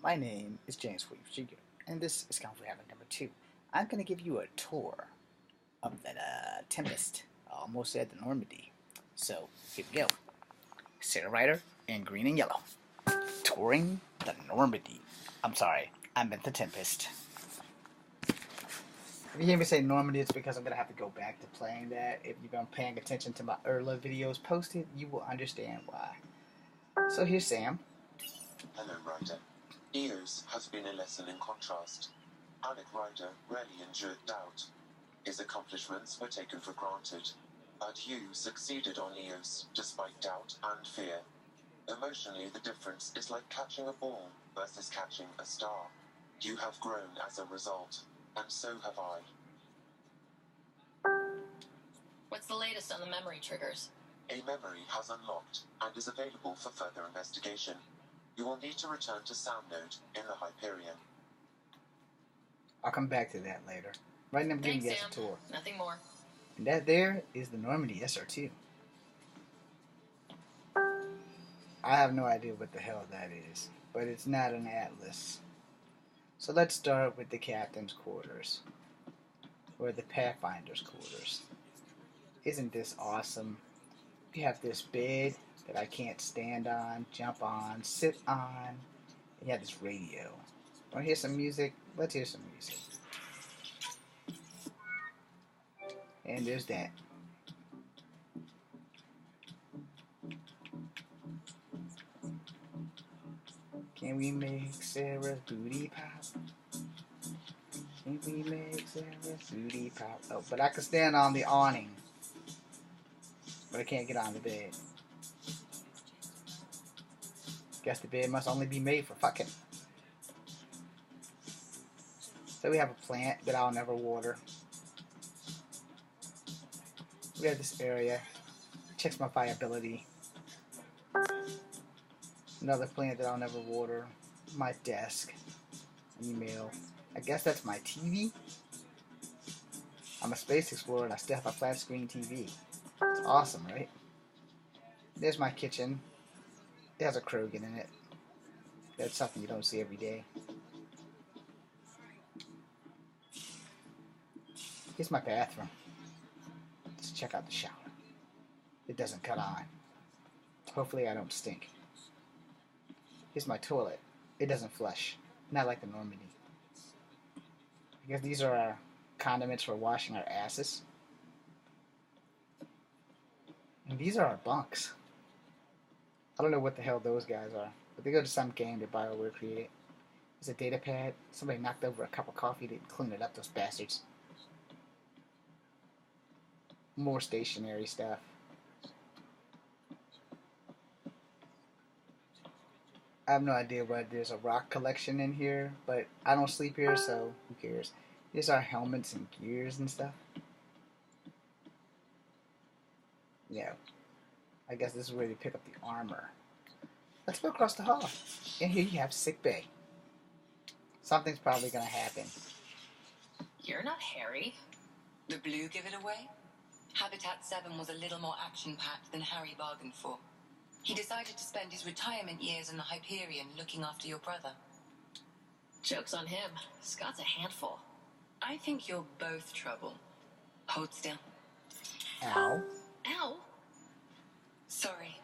My name is James Williams Jr., and this is Conflict Havoc number 2. I'm going to give you a tour of the Tempest, almost at the Normandy. So, here we go. Sarah Ryder in green and yellow. Touring the Normandy. I'm sorry, I meant the Tempest. If you hear me say Normandy, it's because I'm going to have to go back to playing that. If you've been paying attention to my earlier videos posted, you will understand why. So here's Sam. Hello, Ryder. Eos has been a lesson in contrast. Alec Ryder rarely endured doubt. His accomplishments were taken for granted. But you succeeded on Eos despite doubt and fear. Emotionally, the difference is like catching a ball versus catching a star. You have grown as a result, and so have I. What's the latest on the memory triggers? A memory has unlocked and is available for further investigation. You will need to return to Sound Node in the Hyperion. I'll come back to that later. Right now I'm giving you guys a tour. Nothing more. And that there is the Normandy SR2. I have no idea what the hell that is, but it's not an Atlas. So let's start with the captain's quarters, or the Pathfinder's quarters. Isn't this awesome? You have this bed that I can't stand on, jump on, sit on, and you have this radio. Want to hear some music? Let's hear some music. And there's that. Can we make Sarah's booty pop? Can we make Sarah's booty pop? Oh, but I can stand on the awning. But I can't get on the bed. Guess the bed must only be made for fucking. So we have a plant that I'll never water. We have this area. Checks my viability. Another plant that I'll never water. My desk. Email. I guess that's my TV. I'm a space explorer and I still have a flat screen TV. It's awesome, right? There's my kitchen. It has a Krogan in it. That's something you don't see every day. Here's my bathroom. Let's check out the shower. It doesn't cut on. Hopefully I don't stink. Here's my toilet. It doesn't flush. Not like the Normandy. I guess these are our condiments for washing our asses. And these are our bunks. I don't know what the hell those guys are, but they go to some game that BioWare created. There's a data pad. Somebody knocked over a cup of coffee. Didn't clean it up, those bastards. More stationary stuff. I have no idea why there's a rock collection in here, but I don't sleep here, so who cares? Here's our helmets and gears and stuff. Yeah. I guess this is where they pick up the armor. Let's go across the hall. And here you have sick bay. Something's probably gonna happen. You're not Harry. The blue give it away? Habitat 7 was a little more action-packed than Harry bargained for. He decided to spend his retirement years in the Hyperion looking after your brother. Joke's on him. Scott's a handful. I think you're both trouble. Hold still. Ow. Ow. Sorry.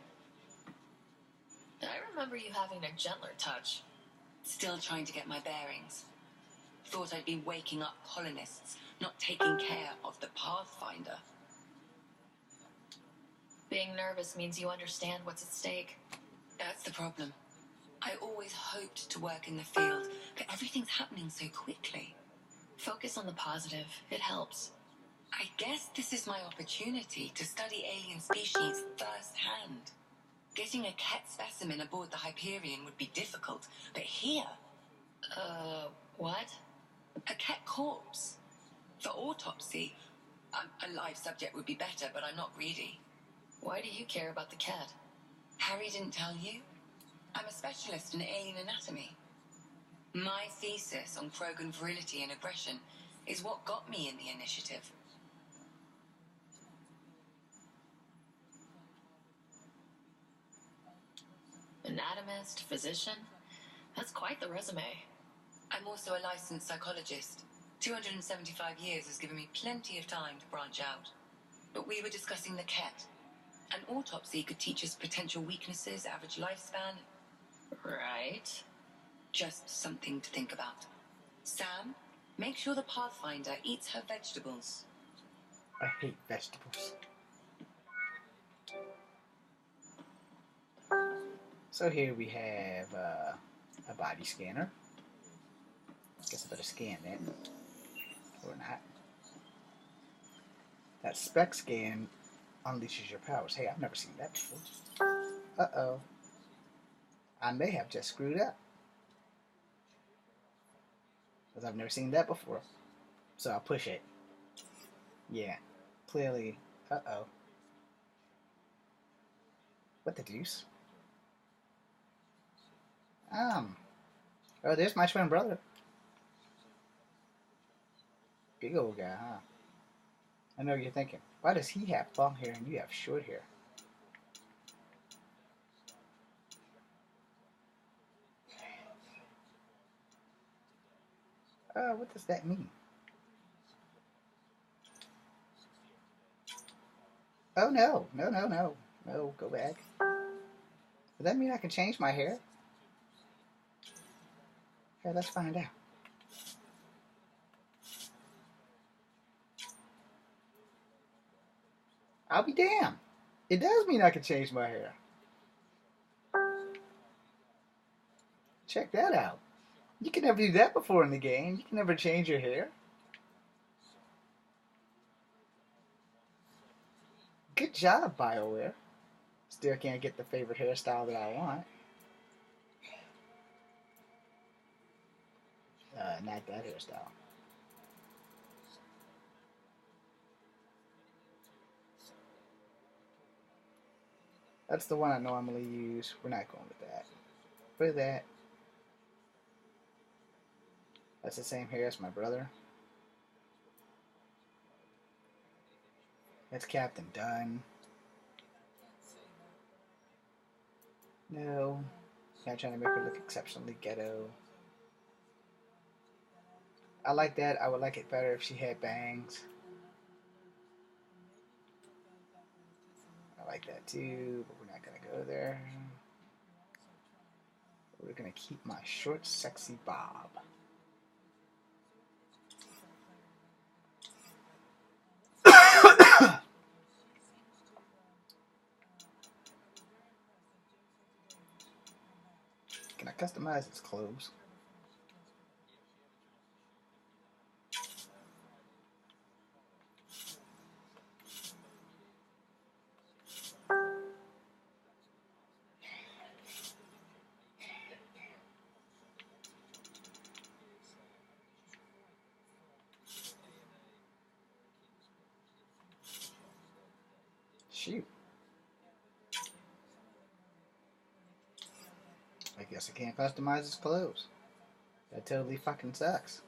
I remember you having a gentler touch. Still trying to get my bearings. Thought I'd be waking up colonists, not taking care of the Pathfinder. Being nervous means you understand what's at stake. That's the problem. I always hoped to work in the field, but everything's happening so quickly. Focus on the positive. It helps. I guess this is my opportunity to study alien species firsthand. Getting a cat specimen aboard the Hyperion would be difficult, but here... What? A cat corpse. For autopsy. A live subject would be better, but I'm not greedy. Why do you care about the cat? Harry didn't tell you? I'm a specialist in alien anatomy. My thesis on Krogan virility and aggression is what got me in the initiative. Anatomist, physician? That's quite the resume. I'm also a licensed psychologist. 275 years has given me plenty of time to branch out. But we were discussing the Ket. An autopsy could teach us potential weaknesses, average lifespan. Right. Just something to think about. Sam, make sure the Pathfinder eats her vegetables. I hate vegetables. So here we have a body scanner. Guess I better scan that. Or not. That spec scan unleashes your powers. Hey, I've never seen that before. Uh-oh. I may have just screwed up. Because I've never seen that before. So I'll push it. Yeah. Clearly. Uh-oh. What the deuce? Oh, there's my twin brother. Big old guy, huh? I know what you're thinking. Why does he have long hair and you have short hair? What does that mean? Oh, no. No, no, no. No, go back. Does that mean I can change my hair? Okay, let's find out. I'll be damned. It does mean I can change my hair. Check that out. You can never do that before in the game. You can never change your hair. Good job, BioWare. Still can't get the favorite hairstyle that I want. Not that hairstyle. That's the one I normally use. We're not going with that. With that. That's the same hair as my brother. That's Captain Dunn. No. Not trying to make her look exceptionally ghetto. I like that. I would like it better if she had bangs. I like that too, but we're not going to go there. We're going to keep my short, sexy bob. Can I customize his clothes? Shoot. I guess I can't customize his clothes. That totally fucking sucks.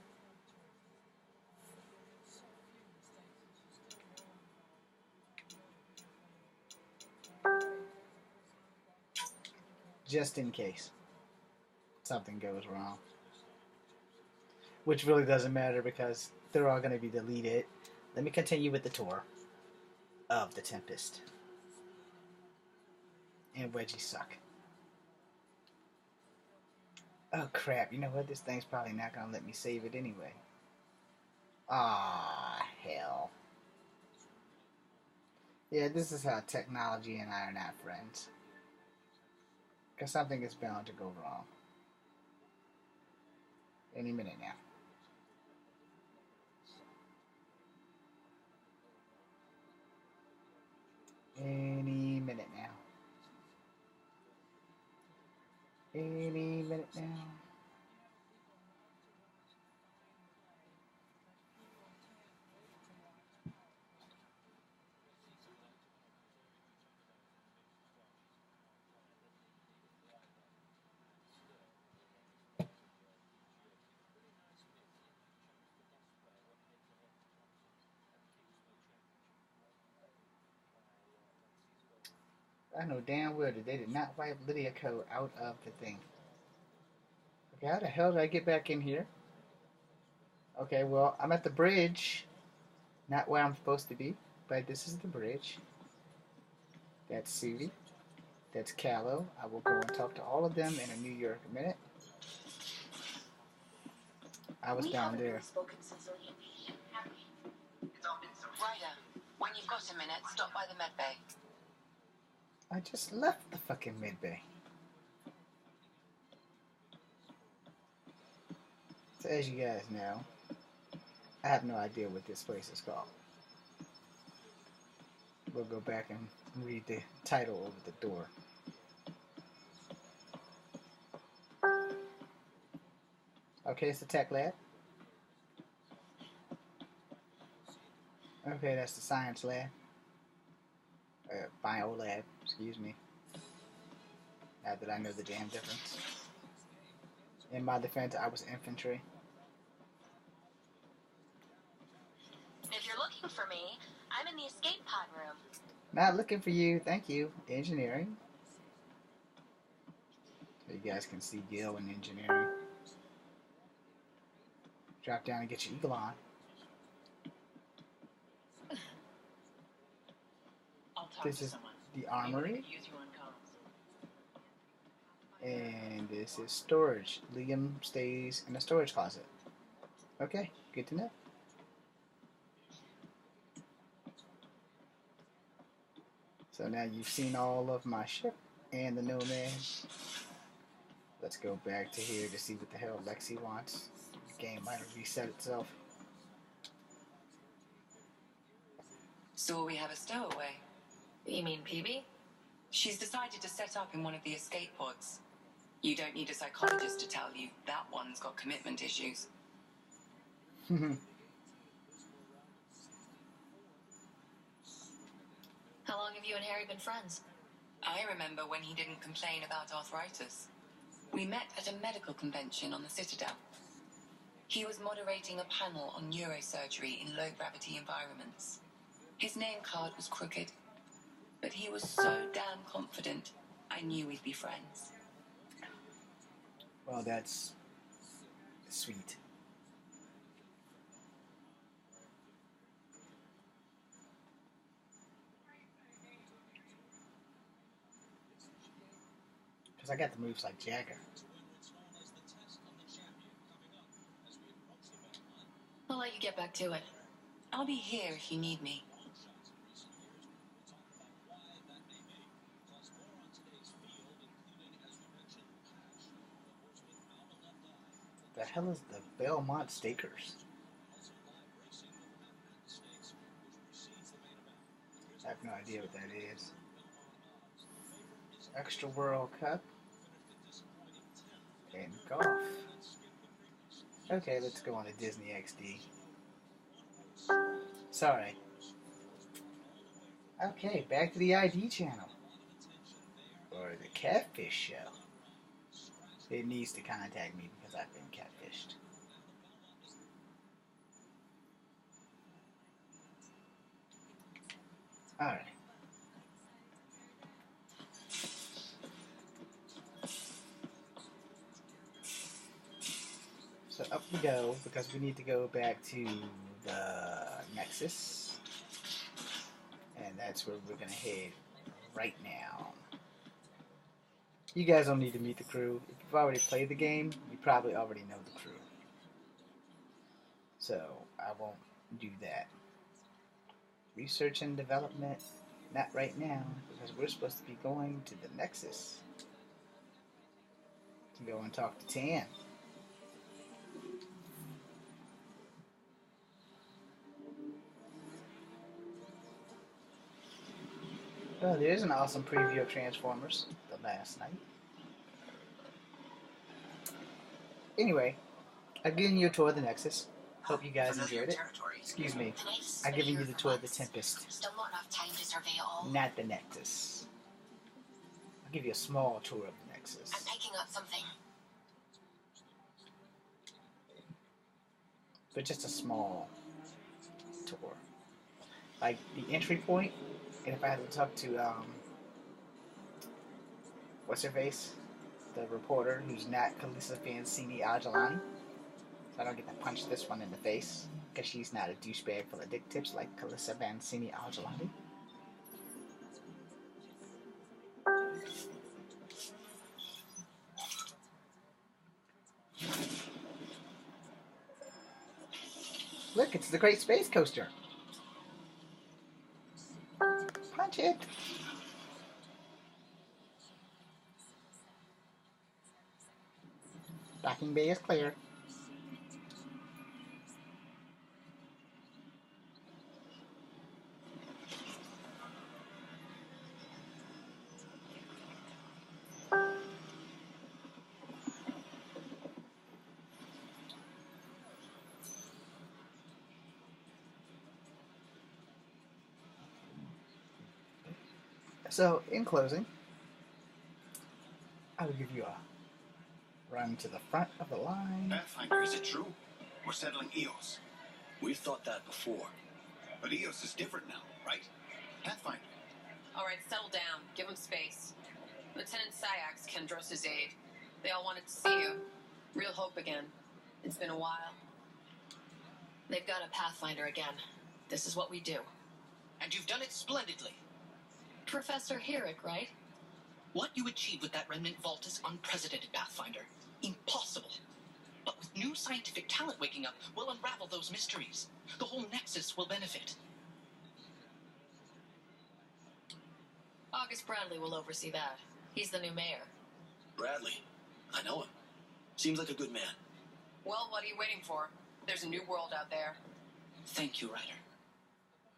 Just in case something goes wrong. Which really doesn't matter because they're all going to be deleted. Let me continue with the tour of the Tempest. And Wedgie suck. Oh crap, you know what? This thing's probably not going to let me save it anyway. Ah, hell. Yeah, this is how technology and I are not friends. Because something is bound to go wrong. Any minute now. Any minute now. Any minute now. I know damn well that they did not wipe Lydia Co out of the thing. Okay, how the hell did I get back in here? Okay, well, I'm at the bridge. Not where I'm supposed to be, but this is the bridge. That's Sudi. That's Callow. I will go and talk to all of them in a New York a minute. I was down there. Ryder, when you've got a minute, stop by the med bay. I just left the fucking mid bay. So as you guys know, I have no idea what this place is called. We'll go back and read the title over the door. Okay, it's the tech lab. Okay, that's the science lab. Bio lab, excuse me. Now that I know the damn difference. In my defense, I was infantry. If you're looking for me, I'm in the escape pod room. Not looking for you, thank you. Engineering. So you guys can see Gil in engineering. Drop down and get your eagle on. This is the armory. And this is storage. Liam stays in the storage closet. Okay, good to know. So now you've seen all of my ship and the Nomad. Let's go back to here to see what the hell Lexi wants. The game might have reset itself. So we have a stowaway. You mean PB? She's decided to set up in one of the escape pods. You don't need a psychologist to tell you that one's got commitment issues. How long have you and Harry been friends? I remember when he didn't complain about arthritis. We met at a medical convention on the Citadel. He was moderating a panel on neurosurgery in low-gravity environments. His name card was crooked, but he was so damn confident, I knew we'd be friends. Well, that's sweet. Because I got the moves like Jagger. I'll let you get back to it. I'll be here if you need me. The hell is the Belmont Stakers? I have no idea what that is. Extra World Cup and golf. Okay, let's go on to Disney XD. Sorry. Okay, back to the ID channel. Or the Catfish Show. It needs to contact me because I've been catfished. Alright. So up we go because we need to go back to the Nexus. And that's where we're going to head right now. You guys don't need to meet the crew. If you've already played the game, you probably already know the crew. So, I won't do that. Research and development, not right now, because we're supposed to be going to the Nexus. To go and talk to Tan. Oh, there's an awesome preview of Transformers, the last night. Anyway, I've given you a tour of the Nexus. Hope you guys enjoyed it. Excuse me, I've given you the tour of the Tempest. Still not enough time to survey it all. Not the Nexus. I'll give you a small tour of the Nexus. I'm picking up something. But just a small tour. Like the entry point, and if I had to talk to, what's her face? the reporter who's not Calissa Vancini Argelani. So I don't get to punch this one in the face, because she's not a douchebag full of dick tips like Calissa Vancini Argelani. Look, it's the Great Space Coaster. Punch it. Docking bay is clear. So, in closing, I will give you a run to the front of the line. Pathfinder, is it true? We're settling EOS. We've thought that before. But EOS is different now, right? Pathfinder. All right, settle down. Give him space. Lieutenant Syax, Kendros' aide. They all wanted to see you. Real hope again. It's been a while. They've got a Pathfinder again. This is what we do. And you've done it splendidly. Professor Herrick, right? What you achieved with that remnant vault is unprecedented, Pathfinder. Impossible. But with new scientific talent waking up, we'll unravel those mysteries. The whole Nexus will benefit. August Bradley will oversee that. He's the new mayor. Bradley. I know him. Seems like a good man. Well, what are you waiting for? There's a new world out there. Thank you, Ryder.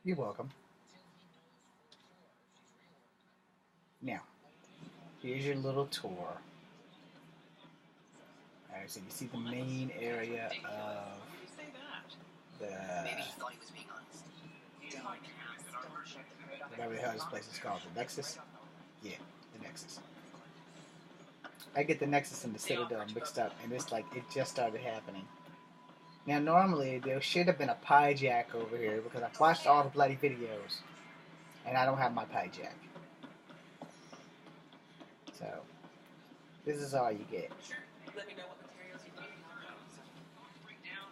You're welcome. Now, here's your little tour. Alright, so you see the main area of the... Maybe he thought he was being honest. whatever the hell this place is called. The Nexus? Yeah, the Nexus. I get the Nexus and the Citadel mixed up, and it's like it just started happening. Now, normally, there should have been a pie jack over here, because I've watched all the bloody videos, and I don't have my pie jack. So, this is all you get. Sure. Let me know what materials you need.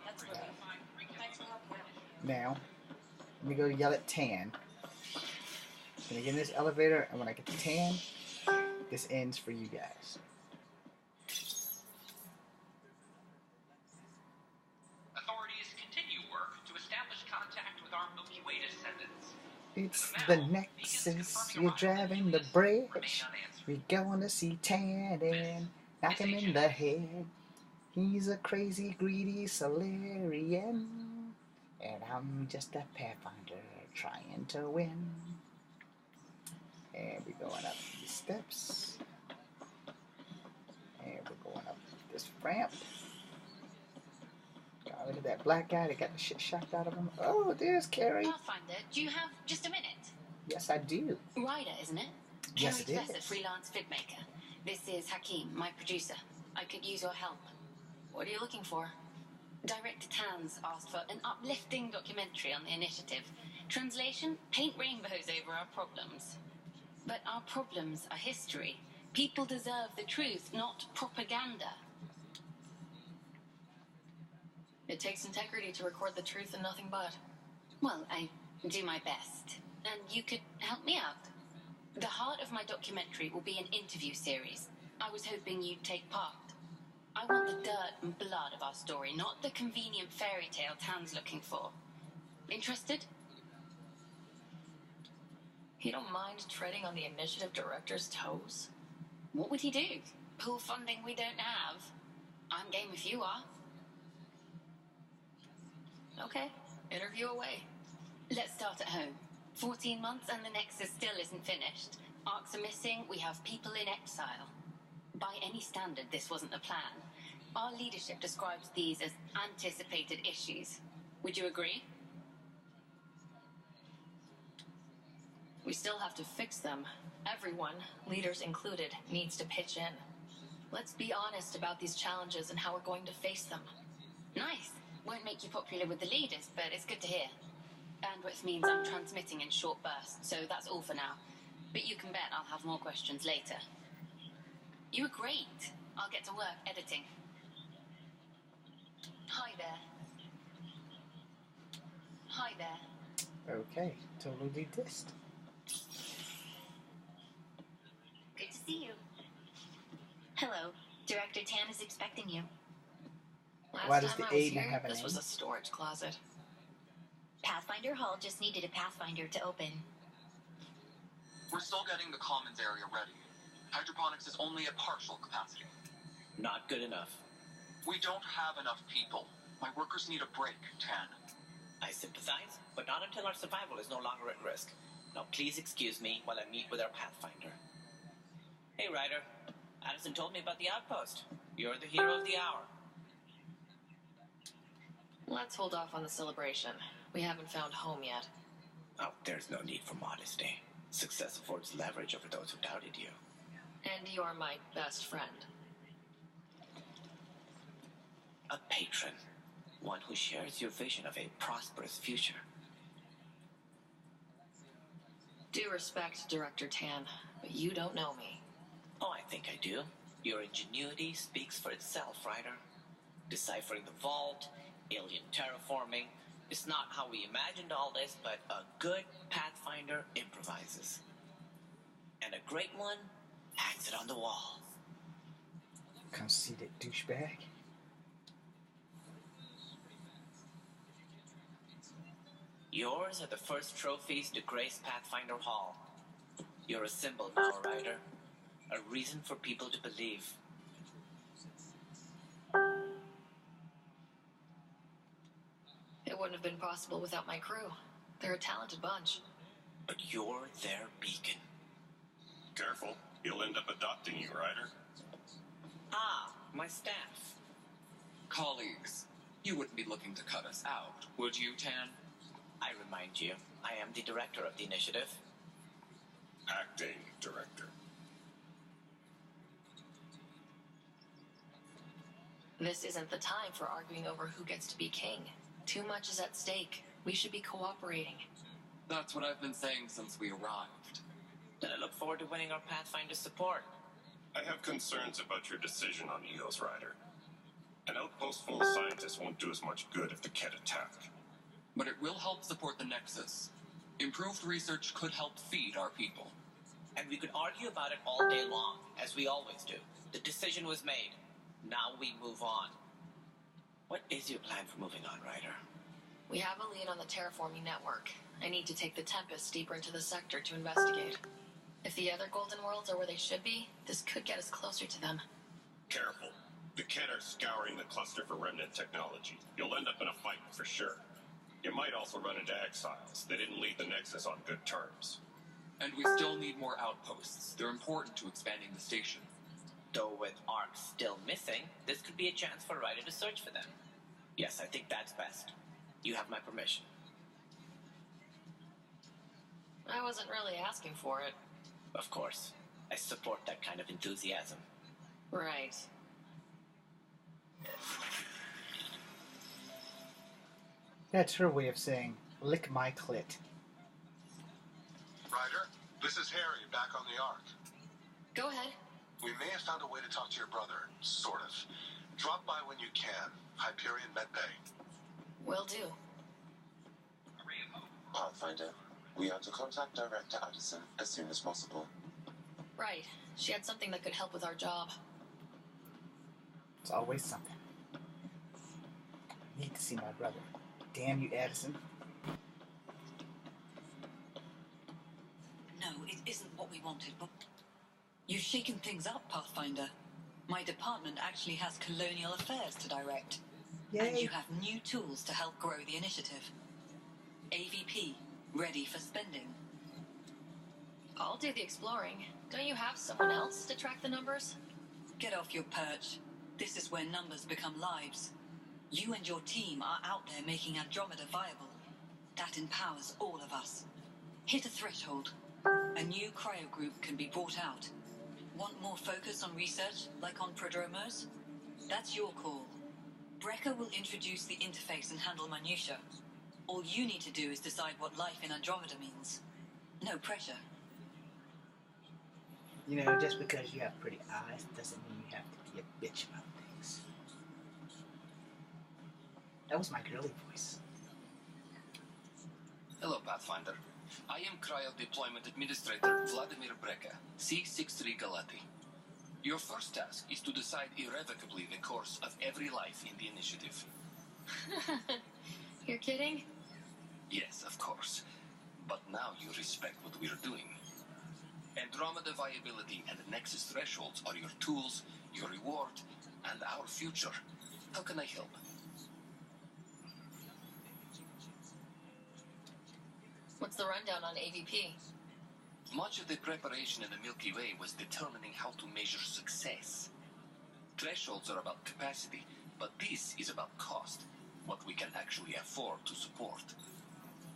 That's really fine. Thanks for helping out. Now, let me go yell at Tan. I'm gonna get in this elevator, and when I get to Tan, this ends for you guys. Authorities continue work to establish contact with our Milky Way descendants. It's the Nexus, you're driving the bridge. We're going to see Tan and knock him in the head. He's a crazy, greedy Solarian. And I'm just a Pathfinder trying to win. And we're going up these steps. And we're going up this ramp. Got rid of that black guy that got the shit shocked out of him. Oh, there's Carrie. Pathfinder, do you have just a minute? Yes, I do. Ryder, isn't it? Yes, Carrie it Professor, is. freelance filmmaker. This is Hakeem, my producer. I could use your help. What are you looking for? Director Tans asked for an uplifting documentary on the initiative. Translation, paint rainbows over our problems. But our problems are history. People deserve the truth, not propaganda. It takes integrity to record the truth and nothing but. Well, I do my best. And you could help me out. The heart of my documentary will be an interview series. I was hoping you'd take part. I want the dirt and blood of our story, not the convenient fairy tale Tan's looking for. Interested? You don't mind treading on the initiative director's toes? What would he do? Pool funding we don't have? I'm game if you are. Okay, interview away. Let's start at home. 14 months and the Nexus still isn't finished. Arcs are missing, we have people in exile. By any standard, this wasn't the plan. Our leadership describes these as anticipated issues. Would you agree? We still have to fix them. Everyone, leaders included, needs to pitch in. Let's be honest about these challenges and how we're going to face them. Nice. Won't make you popular with the leaders, but it's good to hear. Bandwidth means I'm transmitting in short bursts, so that's all for now. But you can bet I'll have more questions later. You were great. I'll get to work editing. Hi there. Hi there. Okay, totally dissed. Good to see you. Hello. Director Tan is expecting you. Why does Last the time I was Aiden here, have a this was name? a storage closet. Pathfinder Hall just needed a Pathfinder to open. We're still getting the commons area ready. Hydroponics is only at partial capacity. Not good enough. We don't have enough people. My workers need a break, Tan. I sympathize, but not until our survival is no longer at risk. Now please excuse me while I meet with our Pathfinder. Hey, Ryder. Addison told me about the outpost. You're the hero of the hour. Let's hold off on the celebration. We haven't found home yet. Oh, there's no need for modesty. Success affords leverage over those who doubted you. And you're my best friend. A patron. One who shares your vision of a prosperous future. Due respect, Director Tan, but you don't know me. Oh, I think I do. Your ingenuity speaks for itself, Ryder. Deciphering the vault, alien terraforming. It's not how we imagined all this, but a good Pathfinder improvises. And a great one hangs it on the wall. Conceited douchebag. Yours are the first trophies to grace Pathfinder Hall. You're a symbol now, Ryder. A reason for people to believe. It wouldn't have been possible without my crew. They're a talented bunch. But you're their beacon. Careful, he'll end up adopting you, Ryder. Ah, my staff. Colleagues, you wouldn't be looking to cut us out, would you, Tan? I remind you, I am the director of the initiative. Acting director. This isn't the time for arguing over who gets to be king. Too much is at stake. We should be cooperating. That's what I've been saying since we arrived. Then I look forward to winning our Pathfinder support. I have concerns about your decision on Eos, Ryder. An outpost full of scientists won't do as much good if the Ket attack. But it will help support the Nexus. Improved research could help feed our people. And we could argue about it all day long, as we always do. The decision was made. Now we move on. What is your plan for moving on, Ryder? We have a lead on the terraforming network. I need to take the Tempest deeper into the sector to investigate. If the other Golden Worlds are where they should be, this could get us closer to them. Careful. The Ket are scouring the cluster for remnant technology. You'll end up in a fight for sure. You might also run into exiles. They didn't leave the Nexus on good terms. And we still need more outposts. They're important to expanding the station. Though with Ark still missing, this could be a chance for Ryder to search for them. Yes, I think that's best. You have my permission. I wasn't really asking for it. Of course. I support that kind of enthusiasm. Right. That's her way of saying, lick my clit. Ryder, this is Harry, back on the Ark. Go ahead. We may have found a way to talk to your brother, sort of. Drop by when you can. Hyperion Medbay. Will do. Pathfinder, we are to contact Director Addison as soon as possible. Right. She had something that could help with our job. It's always something. I need to see my brother. Damn you, Addison. No, it isn't what we wanted, but you've shaken things up, Pathfinder. My department actually has colonial affairs to direct. Yay. And you have new tools to help grow the initiative. AVP, ready for spending. I'll do the exploring. Don't you have someone else to track the numbers? Get off your perch. This is where numbers become lives. You and your team are out there making Andromeda viable. That empowers all of us. Hit a threshold. A new cryo group can be brought out. Want more focus on research, like on prodromos? That's your call. Brecker will introduce the interface and handle minutiae. All you need to do is decide what life in Andromeda means. No pressure. You know, just because you have pretty eyes doesn't mean you have to be a bitch about things. That was my girly voice. Hello, Pathfinder. I am Cryo Deployment Administrator Vladimir Breka, C-63 Galati. Your first task is to decide irrevocably the course of every life in the initiative. You're kidding? Yes, of course. But now you respect what we're doing. Andromeda viability and Nexus thresholds are your tools, your reward, and our future. How can I help? What's the rundown on AVP? Much of the preparation in the Milky Way was determining how to measure success. Thresholds are about capacity, but this is about cost, what we can actually afford to support.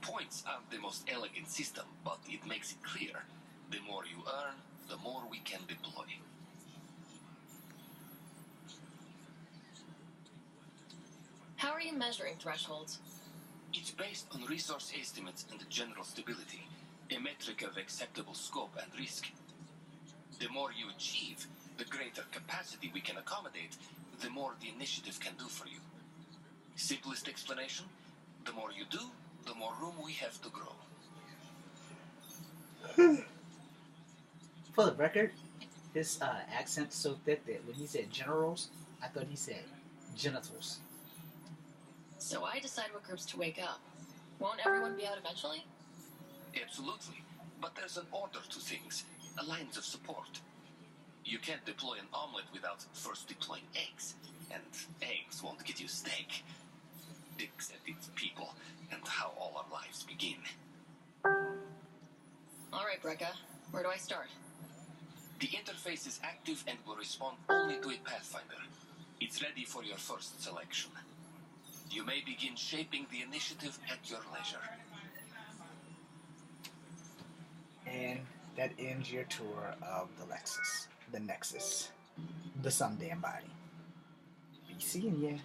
Points aren't the most elegant system, but it makes it clear. The more you earn, the more we can deploy. How are you measuring thresholds? It's based on resource estimates and general stability, a metric of acceptable scope and risk. The more you achieve, the greater capacity we can accommodate, the more the initiative can do for you. Simplest explanation, the more you do, the more room we have to grow. For the record, his accent's so thick that when he said generals, I thought he said genitals. So I decide what groups to wake up. Won't everyone be out eventually? Absolutely. But there's an order to things, a lines of support. You can't deploy an omelet without first deploying eggs. And eggs won't get you steak. Except it's people and how all our lives begin. Alright, Breka. Where do I start? The interface is active and will respond only to a Pathfinder. It's ready for your first selection. You may begin shaping the initiative at your leisure. And that ends your tour of the Nexus. The some damn body. Be seeing ya.